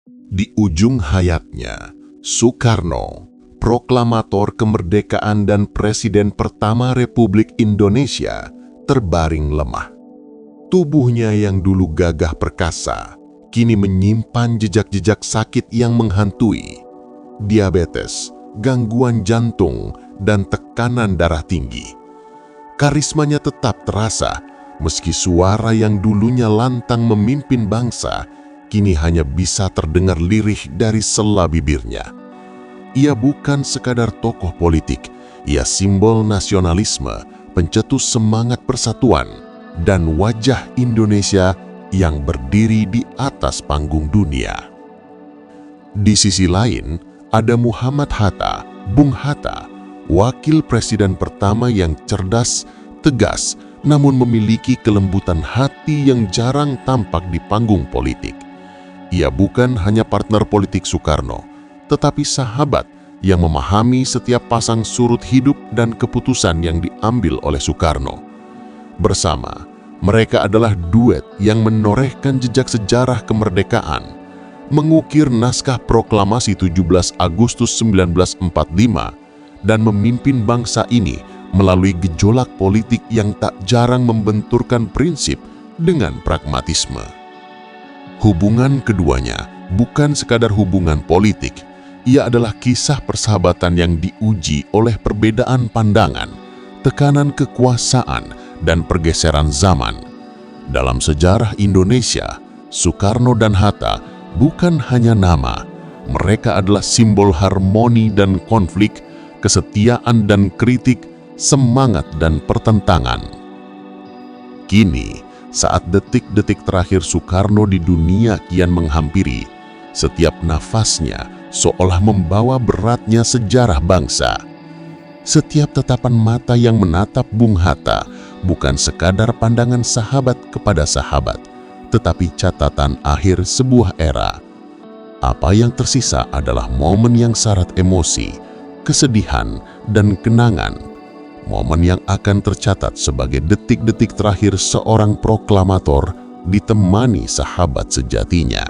Di ujung hayatnya, Soekarno, proklamator kemerdekaan dan Presiden pertama Republik Indonesia, terbaring lemah. Tubuhnya yang dulu gagah perkasa, kini menyimpan jejak-jejak sakit yang menghantui. Diabetes, gangguan jantung, dan tekanan darah tinggi. Karismanya tetap terasa, meski suara yang dulunya lantang memimpin bangsa, kini hanya bisa terdengar lirih dari sela bibirnya. Ia bukan sekadar tokoh politik, ia simbol nasionalisme, pencetus semangat persatuan, dan wajah Indonesia yang berdiri di atas panggung dunia. Di sisi lain, ada Muhammad Hatta, Bung Hatta, wakil presiden pertama yang cerdas, tegas, namun memiliki kelembutan hati yang jarang tampak di panggung politik. Ia bukan hanya partner politik Soekarno, tetapi sahabat yang memahami setiap pasang surut hidup dan keputusan yang diambil oleh Soekarno. Bersama, mereka adalah duet yang menorehkan jejak sejarah kemerdekaan, mengukir naskah proklamasi 17 Agustus 1945, dan memimpin bangsa ini melalui gejolak politik yang tak jarang membenturkan prinsip dengan pragmatisme. Hubungan keduanya bukan sekadar hubungan politik, ia adalah kisah persahabatan yang diuji oleh perbedaan pandangan, tekanan kekuasaan, dan pergeseran zaman. Dalam sejarah Indonesia, Soekarno dan Hatta bukan hanya nama, mereka adalah simbol harmoni dan konflik, kesetiaan dan kritik, semangat dan pertentangan. Kini, saat detik-detik terakhir Soekarno di dunia kian menghampiri, setiap nafasnya seolah membawa beratnya sejarah bangsa. Setiap tatapan mata yang menatap Bung Hatta bukan sekadar pandangan sahabat kepada sahabat, tetapi catatan akhir sebuah era. Apa yang tersisa adalah momen yang syarat emosi, kesedihan, dan kenangan. Momen yang akan tercatat sebagai detik-detik terakhir seorang proklamator ditemani sahabat sejatinya.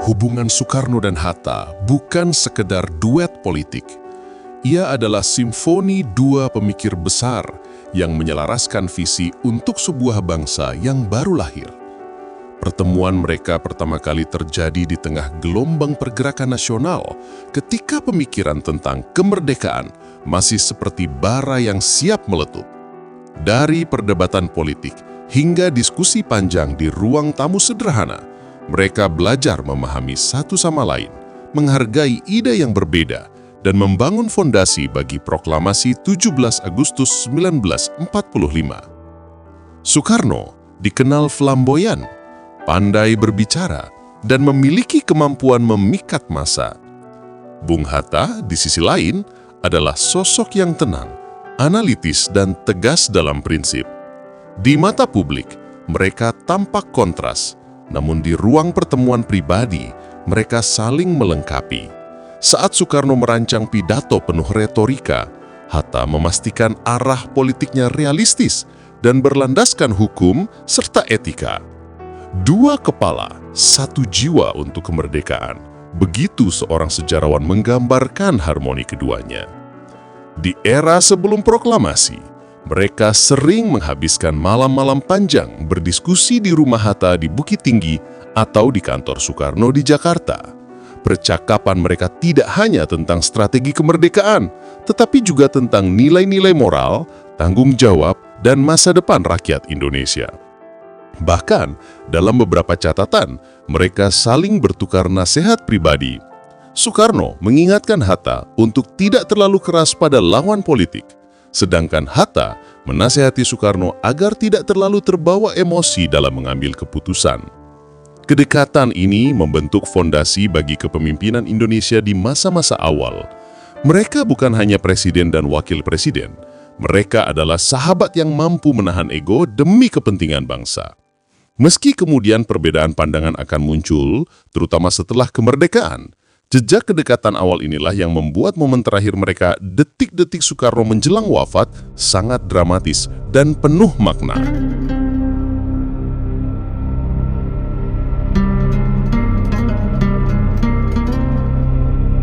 Hubungan Soekarno dan Hatta bukan sekedar duet politik. Ia adalah simfoni dua pemikir besar yang menyelaraskan visi untuk sebuah bangsa yang baru lahir. Pertemuan mereka pertama kali terjadi di tengah gelombang pergerakan nasional ketika pemikiran tentang kemerdekaan masih seperti bara yang siap meletup. Dari perdebatan politik hingga diskusi panjang di ruang tamu sederhana, mereka belajar memahami satu sama lain, menghargai ide yang berbeda, dan membangun fondasi bagi proklamasi 17 Agustus 1945. Soekarno dikenal flamboyan, pandai berbicara, dan memiliki kemampuan memikat massa. Bung Hatta, di sisi lain, adalah sosok yang tenang, analitis, dan tegas dalam prinsip. Di mata publik, mereka tampak kontras, namun di ruang pertemuan pribadi, mereka saling melengkapi. Saat Soekarno merancang pidato penuh retorika, Hatta memastikan arah politiknya realistis dan berlandaskan hukum serta etika. Dua kepala, satu jiwa untuk kemerdekaan. Begitu seorang sejarawan menggambarkan harmoni keduanya. Di era sebelum proklamasi, mereka sering menghabiskan malam-malam panjang berdiskusi di rumah Hatta di Bukit Tinggi atau di kantor Soekarno di Jakarta. Percakapan mereka tidak hanya tentang strategi kemerdekaan, tetapi juga tentang nilai-nilai moral, tanggung jawab, dan masa depan rakyat Indonesia. Bahkan, dalam beberapa catatan, mereka saling bertukar nasihat pribadi. Soekarno mengingatkan Hatta untuk tidak terlalu keras pada lawan politik, sedangkan Hatta menasihati Soekarno agar tidak terlalu terbawa emosi dalam mengambil keputusan. Kedekatan ini membentuk fondasi bagi kepemimpinan Indonesia di masa-masa awal. Mereka bukan hanya presiden dan wakil presiden, mereka adalah sahabat yang mampu menahan ego demi kepentingan bangsa. Meski kemudian perbedaan pandangan akan muncul, terutama setelah kemerdekaan, Jejak kedekatan awal inilah yang membuat momen terakhir mereka, detik-detik Soekarno menjelang wafat, sangat dramatis dan penuh makna.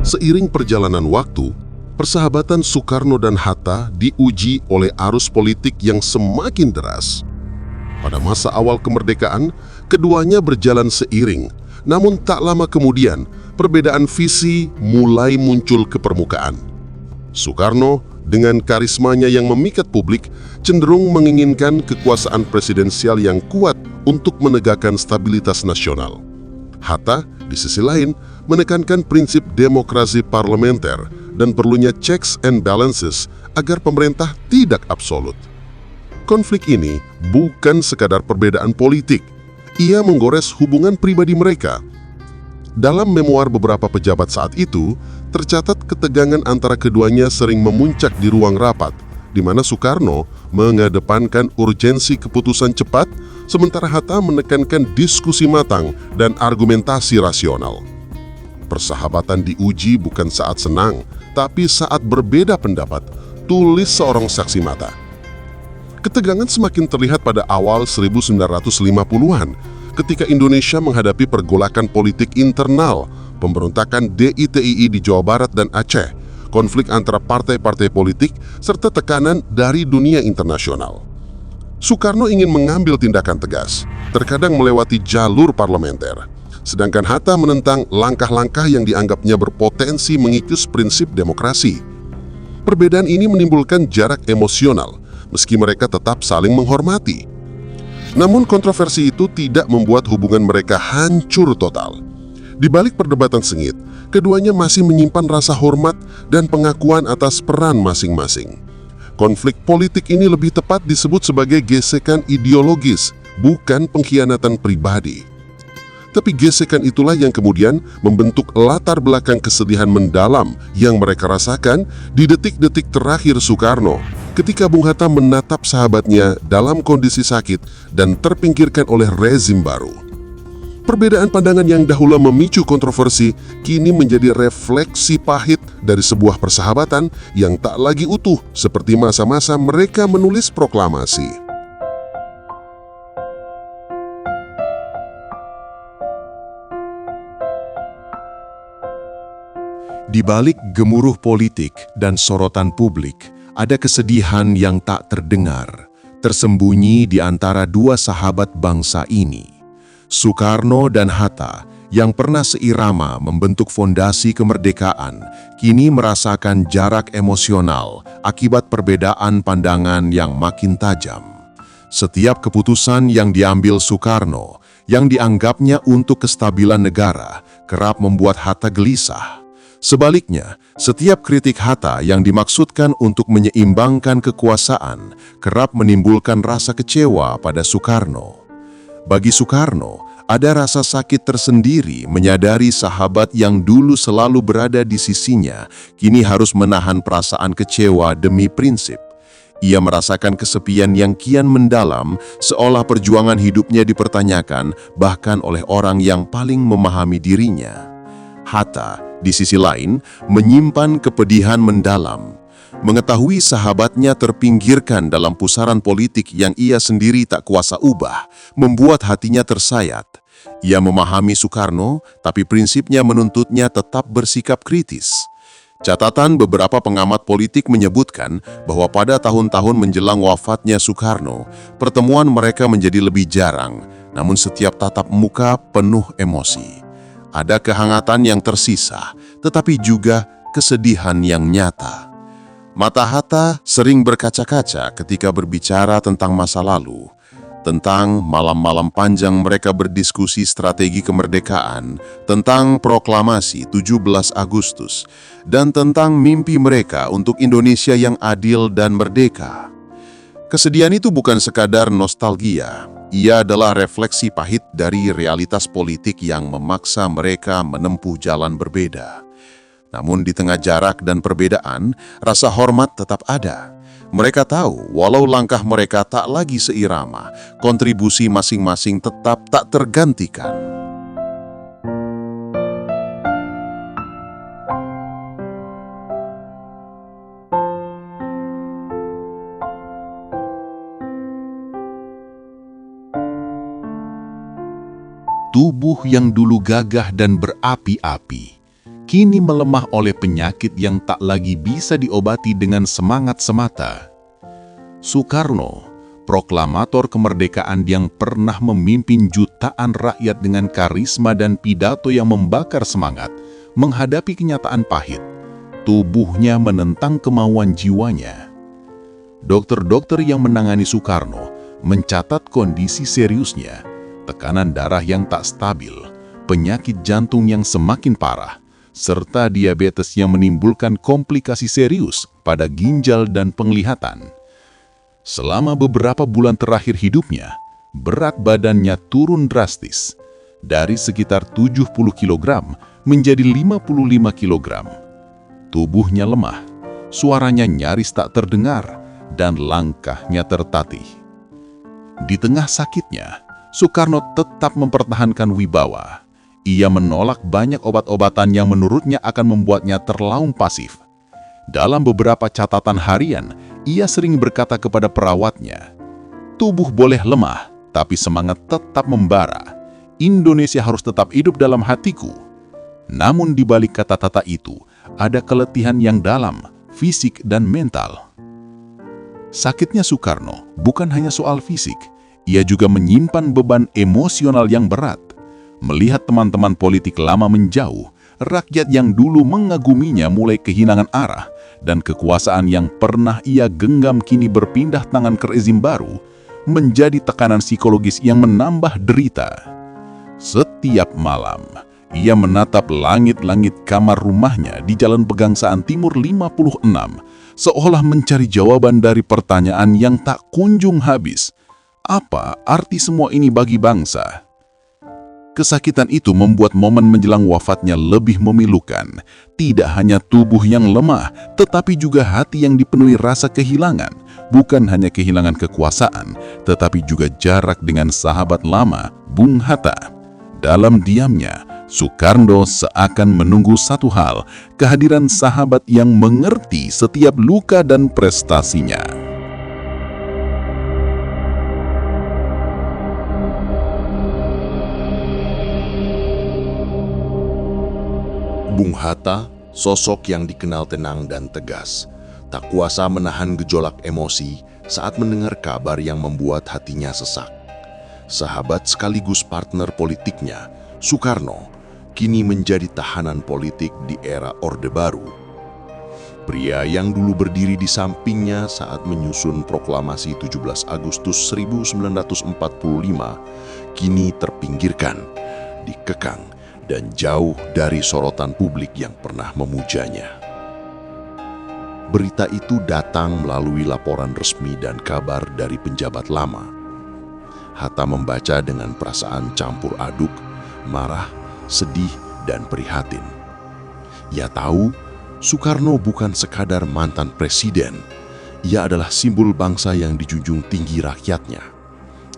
Seiring perjalanan waktu, persahabatan Soekarno dan Hatta diuji oleh arus politik yang semakin deras. Pada masa awal kemerdekaan, keduanya berjalan seiring, namun tak lama kemudian, perbedaan visi mulai muncul ke permukaan. Soekarno, dengan karismanya yang memikat publik, cenderung menginginkan kekuasaan presidensial yang kuat untuk menegakkan stabilitas nasional. Hatta, di sisi lain, menekankan prinsip demokrasi parlementer dan perlunya checks and balances agar pemerintah tidak absolut. Konflik ini bukan sekadar perbedaan politik, ia menggores hubungan pribadi mereka. Dalam memoar beberapa pejabat saat itu, tercatat ketegangan antara keduanya sering memuncak di ruang rapat, di mana Soekarno mengedepankan urgensi keputusan cepat, sementara Hatta menekankan diskusi matang dan argumentasi rasional. Persahabatan diuji bukan saat senang, tapi saat berbeda pendapat, tulis seorang saksi mata. Ketegangan semakin terlihat pada awal 1950-an, ketika Indonesia menghadapi pergolakan politik internal, pemberontakan DITII di Jawa Barat dan Aceh, konflik antara partai-partai politik, serta tekanan dari dunia internasional. Soekarno ingin mengambil tindakan tegas, terkadang melewati jalur parlementer, sedangkan Hatta menentang langkah-langkah yang dianggapnya berpotensi mengikis prinsip demokrasi. Perbedaan ini menimbulkan jarak emosional, meski mereka tetap saling menghormati. Namun kontroversi itu tidak membuat hubungan mereka hancur total. Di balik perdebatan sengit, keduanya masih menyimpan rasa hormat dan pengakuan atas peran masing-masing. Konflik politik ini lebih tepat disebut sebagai gesekan ideologis, bukan pengkhianatan pribadi. Tapi gesekan itulah yang kemudian membentuk latar belakang kesedihan mendalam yang mereka rasakan di detik-detik terakhir Soekarno, ketika Bung Hatta menatap sahabatnya dalam kondisi sakit dan terpinggirkan oleh rezim baru. Perbedaan pandangan yang dahulu memicu kontroversi kini menjadi refleksi pahit dari sebuah persahabatan yang tak lagi utuh seperti masa-masa mereka menulis proklamasi. Di balik gemuruh politik dan sorotan publik, ada kesedihan yang tak terdengar, tersembunyi di antara dua sahabat bangsa ini. Soekarno dan Hatta, yang pernah seirama membentuk fondasi kemerdekaan, kini merasakan jarak emosional akibat perbedaan pandangan yang makin tajam. Setiap keputusan yang diambil Soekarno, yang dianggapnya untuk kestabilan negara, kerap membuat Hatta gelisah. Sebaliknya, setiap kritik Hatta yang dimaksudkan untuk menyeimbangkan kekuasaan kerap menimbulkan rasa kecewa pada Soekarno. Bagi Soekarno, ada rasa sakit tersendiri menyadari sahabat yang dulu selalu berada di sisinya kini harus menahan perasaan kecewa demi prinsip. Ia merasakan kesepian yang kian mendalam, seolah perjuangan hidupnya dipertanyakan bahkan oleh orang yang paling memahami dirinya. Hatta, di sisi lain, menyimpan kepedihan mendalam. Mengetahui sahabatnya terpinggirkan dalam pusaran politik yang ia sendiri tak kuasa ubah, membuat hatinya tersayat. Ia memahami Soekarno, tapi prinsipnya menuntutnya tetap bersikap kritis. Catatan beberapa pengamat politik menyebutkan bahwa pada tahun-tahun menjelang wafatnya Soekarno, pertemuan mereka menjadi lebih jarang, namun setiap tatap muka penuh emosi. Ada kehangatan yang tersisa, tetapi juga kesedihan yang nyata. Mata Hatta sering berkaca-kaca ketika berbicara tentang masa lalu, tentang malam-malam panjang mereka berdiskusi strategi kemerdekaan, tentang proklamasi 17 Agustus, dan tentang mimpi mereka untuk Indonesia yang adil dan merdeka. Kesedihan itu bukan sekadar nostalgia. Ia adalah refleksi pahit dari realitas politik yang memaksa mereka menempuh jalan berbeda. Namun di tengah jarak dan perbedaan, rasa hormat tetap ada. Mereka tahu, walau langkah mereka tak lagi seirama, kontribusi masing-masing tetap tak tergantikan. Tubuh yang dulu gagah dan berapi-api, kini melemah oleh penyakit yang tak lagi bisa diobati dengan semangat semata. Soekarno, proklamator kemerdekaan yang pernah memimpin jutaan rakyat dengan karisma dan pidato yang membakar semangat, menghadapi kenyataan pahit. Tubuhnya menentang kemauan jiwanya. Dokter-dokter yang menangani Soekarno mencatat kondisi seriusnya, tekanan darah yang tak stabil, penyakit jantung yang semakin parah, serta diabetes yang menimbulkan komplikasi serius pada ginjal dan penglihatan. Selama beberapa bulan terakhir hidupnya, berat badannya turun drastis, dari sekitar 70 kg menjadi 55 kg. Tubuhnya lemah, suaranya nyaris tak terdengar, dan langkahnya tertatih. Di tengah sakitnya, Soekarno tetap mempertahankan wibawa. Ia menolak banyak obat-obatan yang menurutnya akan membuatnya terlalu pasif. Dalam beberapa catatan harian, ia sering berkata kepada perawatnya, "Tubuh boleh lemah, tapi semangat tetap membara. Indonesia harus tetap hidup dalam hatiku." Namun di balik kata-kata itu, ada keletihan yang dalam, fisik dan mental. Sakitnya Soekarno bukan hanya soal fisik, ia juga menyimpan beban emosional yang berat. Melihat teman-teman politik lama menjauh, rakyat yang dulu mengaguminya mulai kehilangan arah, dan kekuasaan yang pernah ia genggam kini berpindah tangan ke rezim baru, menjadi tekanan psikologis yang menambah derita. Setiap malam, ia menatap langit-langit kamar rumahnya di Jalan Pegangsaan Timur 56, seolah mencari jawaban dari pertanyaan yang tak kunjung habis. Apa arti semua ini bagi bangsa? Kesakitan itu membuat momen menjelang wafatnya lebih memilukan. Tidak hanya tubuh yang lemah, tetapi juga hati yang dipenuhi rasa kehilangan. Bukan hanya kehilangan kekuasaan, tetapi juga jarak dengan sahabat lama, Bung Hatta. Dalam diamnya, Soekarno seakan menunggu satu hal, kehadiran sahabat yang mengerti setiap luka dan prestasinya. Bung Hatta, sosok yang dikenal tenang dan tegas, tak kuasa menahan gejolak emosi saat mendengar kabar yang membuat hatinya sesak. Sahabat sekaligus partner politiknya, Soekarno, kini menjadi tahanan politik di era Orde Baru. Pria yang dulu berdiri di sampingnya saat menyusun proklamasi 17 Agustus 1945, kini terpinggirkan, dikekang, dan jauh dari sorotan publik yang pernah memujanya. Berita itu datang melalui laporan resmi dan kabar dari penjabat lama. Hatta membaca dengan perasaan campur aduk, marah, sedih, dan prihatin. Ia tahu Soekarno bukan sekadar mantan presiden, ia adalah simbol bangsa yang dijunjung tinggi rakyatnya.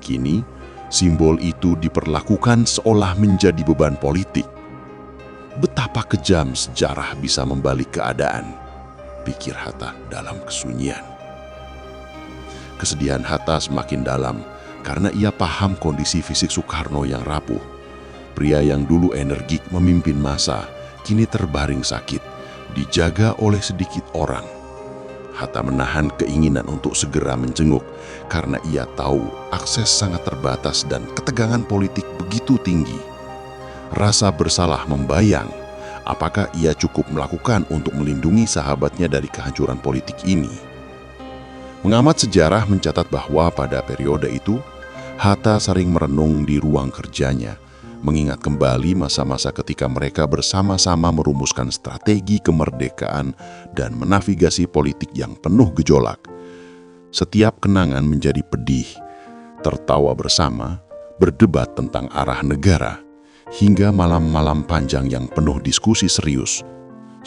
Kini, simbol itu diperlakukan seolah menjadi beban politik. Betapa kejam sejarah bisa membalik keadaan, pikir Hatta dalam kesunyian. Kesedihan Hatta semakin dalam karena ia paham kondisi fisik Soekarno yang rapuh. Pria yang dulu energik memimpin massa, kini terbaring sakit, dijaga oleh sedikit orang. Hatta menahan keinginan untuk segera menjenguk karena ia tahu akses sangat terbatas dan ketegangan politik begitu tinggi. Rasa bersalah membayang, apakah ia cukup melakukan untuk melindungi sahabatnya dari kehancuran politik ini. Mengamat sejarah mencatat bahwa pada periode itu, Hatta sering merenung di ruang kerjanya, mengingat kembali masa-masa ketika mereka bersama-sama merumuskan strategi kemerdekaan dan menavigasi politik yang penuh gejolak. Setiap kenangan menjadi pedih, tertawa bersama, berdebat tentang arah negara, hingga malam-malam panjang yang penuh diskusi serius.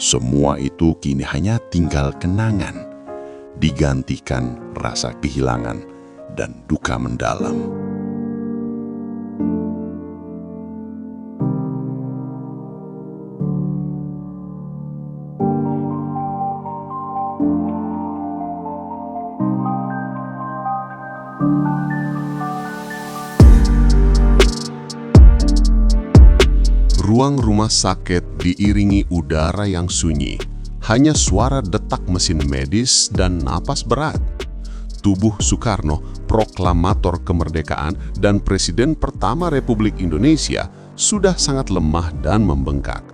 Semua itu kini hanya tinggal kenangan, digantikan rasa kehilangan dan duka mendalam. Ruang rumah sakit diiringi udara yang sunyi, hanya suara detak mesin medis dan napas berat. Tubuh Soekarno, proklamator kemerdekaan dan Presiden pertama Republik Indonesia, sudah sangat lemah dan membengkak.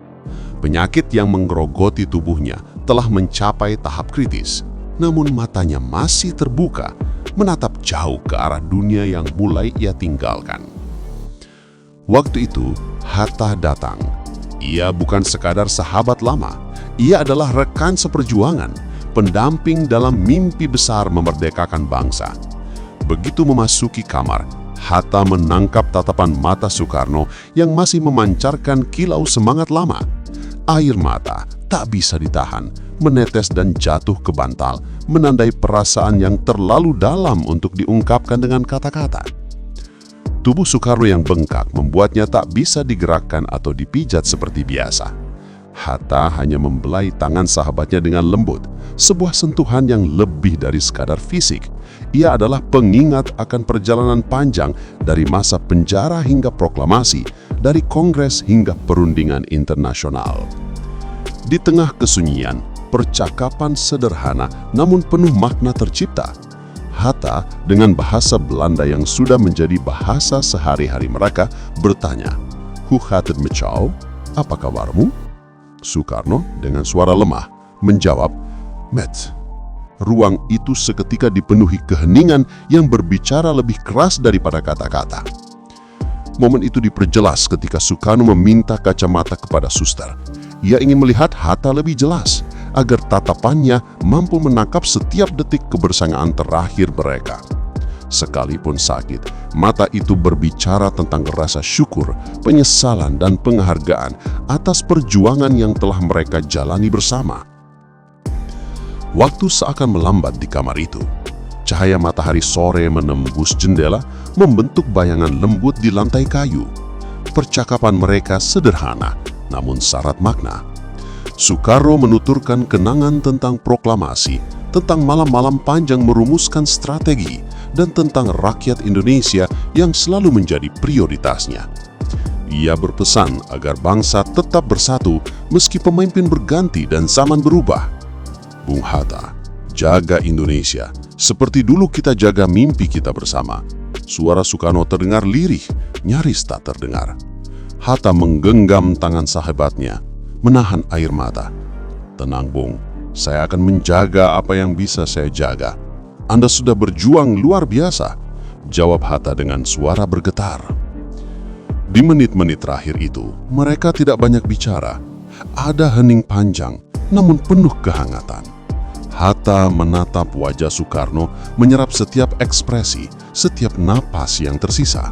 Penyakit yang menggerogoti tubuhnya telah mencapai tahap kritis, namun matanya masih terbuka, menatap jauh ke arah dunia yang mulai ia tinggalkan. Waktu itu, Hatta datang. Ia bukan sekadar sahabat lama, ia adalah rekan seperjuangan, pendamping dalam mimpi besar memerdekakan bangsa. Begitu memasuki kamar, Hatta menangkap tatapan mata Soekarno yang masih memancarkan kilau semangat lama. Air mata tak bisa ditahan, menetes dan jatuh ke bantal, menandai perasaan yang terlalu dalam untuk diungkapkan dengan kata-kata. Tubuh Soekarno yang bengkak membuatnya tak bisa digerakkan atau dipijat seperti biasa. Hatta hanya membelai tangan sahabatnya dengan lembut, sebuah sentuhan yang lebih dari sekadar fisik. Ia adalah pengingat akan perjalanan panjang dari masa penjara hingga proklamasi, dari kongres hingga perundingan internasional. Di tengah kesunyian, percakapan sederhana namun penuh makna tercipta. Hatta dengan bahasa Belanda yang sudah menjadi bahasa sehari-hari mereka bertanya, "Hoe gaat het met jou? Apa kabarmu?" Soekarno dengan suara lemah menjawab, "Met." Ruang itu seketika dipenuhi keheningan yang berbicara lebih keras daripada kata-kata. Momen itu diperjelas ketika Soekarno meminta kacamata kepada suster. Ia ingin melihat Hatta lebih jelas, agar tatapannya mampu menangkap setiap detik kebersamaan terakhir mereka. Sekalipun sakit, mata itu berbicara tentang rasa syukur, penyesalan, dan penghargaan atas perjuangan yang telah mereka jalani bersama. Waktu seakan melambat di kamar itu. Cahaya matahari sore menembus jendela, membentuk bayangan lembut di lantai kayu. Percakapan mereka sederhana, namun syarat makna. Soekarno menuturkan kenangan tentang proklamasi, tentang malam-malam panjang merumuskan strategi, dan tentang rakyat Indonesia yang selalu menjadi prioritasnya. Ia berpesan agar bangsa tetap bersatu meski pemimpin berganti dan zaman berubah. Bung Hatta, jaga Indonesia, seperti dulu kita jaga mimpi kita bersama. Suara Soekarno terdengar lirih, nyaris tak terdengar. Hatta menggenggam tangan sahabatnya, menahan air mata. "Tenang, Bung, saya akan menjaga apa yang bisa saya jaga. Anda sudah berjuang luar biasa," jawab Hatta dengan suara bergetar. Di menit-menit terakhir itu, mereka tidak banyak bicara. Ada hening panjang, namun penuh kehangatan. Hatta menatap wajah Soekarno, menyerap setiap ekspresi, setiap napas yang tersisa.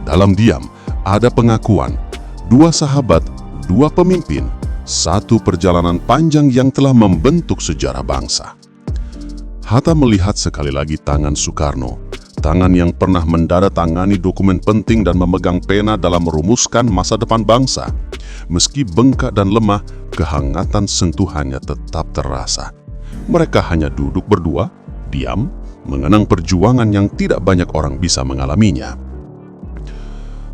Dalam diam, ada pengakuan, dua sahabat, dua pemimpin, satu perjalanan panjang yang telah membentuk sejarah bangsa. Hatta melihat sekali lagi tangan Soekarno, tangan yang pernah mendandatangani dokumen penting dan memegang pena dalam merumuskan masa depan bangsa. Meski bengkak dan lemah, kehangatan sentuhannya tetap terasa. Mereka hanya duduk berdua, diam, mengenang perjuangan yang tidak banyak orang bisa mengalaminya.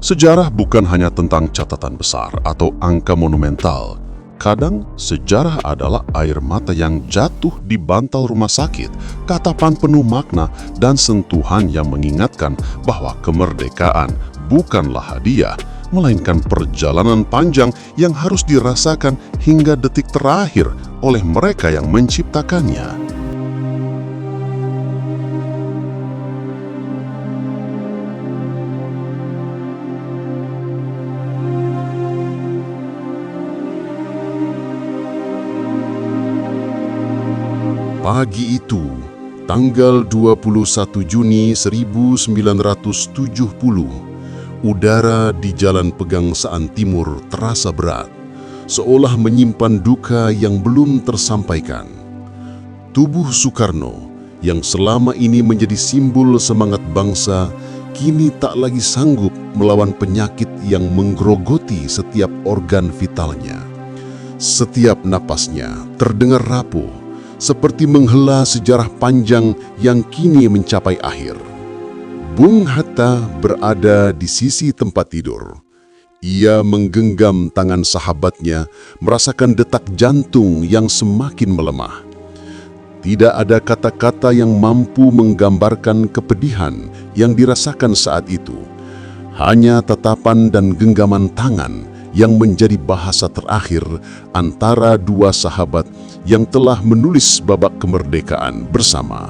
Sejarah bukan hanya tentang catatan besar atau angka monumental. Kadang, sejarah adalah air mata yang jatuh di bantal rumah sakit, katapan penuh makna, dan sentuhan yang mengingatkan bahwa kemerdekaan bukanlah hadiah, melainkan perjalanan panjang yang harus dirasakan hingga detik terakhir oleh mereka yang menciptakannya. Pagi itu, tanggal 21 Juni 1970, udara di Jalan Pegangsaan Timur terasa berat, seolah menyimpan duka yang belum tersampaikan. Tubuh Soekarno, yang selama ini menjadi simbol semangat bangsa, kini tak lagi sanggup melawan penyakit yang menggerogoti setiap organ vitalnya. Setiap napasnya terdengar rapuh, seperti menghela sejarah panjang yang kini mencapai akhir. Bung Hatta berada di sisi tempat tidur. Ia menggenggam tangan sahabatnya, merasakan detak jantung yang semakin melemah. Tidak ada kata-kata yang mampu menggambarkan kepedihan yang dirasakan saat itu. Hanya tatapan dan genggaman tangan yang menjadi bahasa terakhir antara dua sahabat yang telah menulis babak kemerdekaan bersama.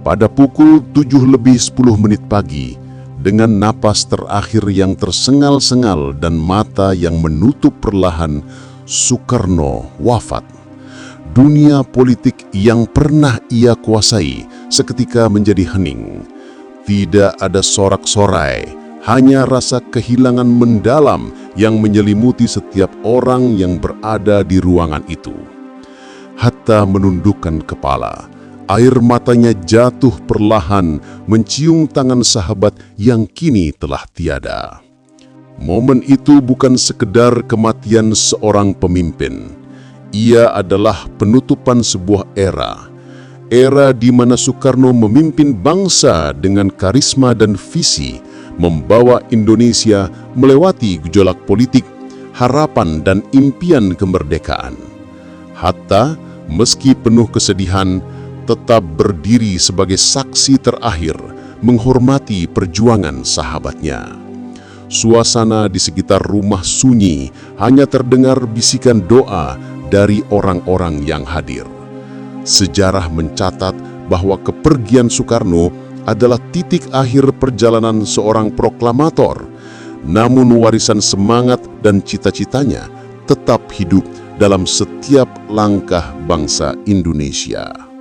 Pada pukul 7:10 pagi, dengan napas terakhir yang tersengal-sengal dan mata yang menutup perlahan, Soekarno wafat. Dunia politik yang pernah ia kuasai seketika menjadi hening. Tidak ada sorak-sorai, hanya rasa kehilangan mendalam yang menyelimuti setiap orang yang berada di ruangan itu. Hatta menundukkan kepala, air matanya jatuh perlahan mencium tangan sahabat yang kini telah tiada. Momen itu bukan sekedar kematian seorang pemimpin. Ia adalah penutupan sebuah era. Era di mana Soekarno memimpin bangsa dengan karisma dan visi, membawa Indonesia melewati gejolak politik, harapan dan impian kemerdekaan. Hatta, meski penuh kesedihan, tetap berdiri sebagai saksi terakhir, menghormati perjuangan sahabatnya. Suasana di sekitar rumah sunyi, hanya terdengar bisikan doa dari orang-orang yang hadir. Sejarah mencatat bahwa kepergian Soekarno adalah titik akhir perjalanan seorang proklamator. Namun warisan semangat dan cita-citanya tetap hidup dalam setiap langkah bangsa Indonesia.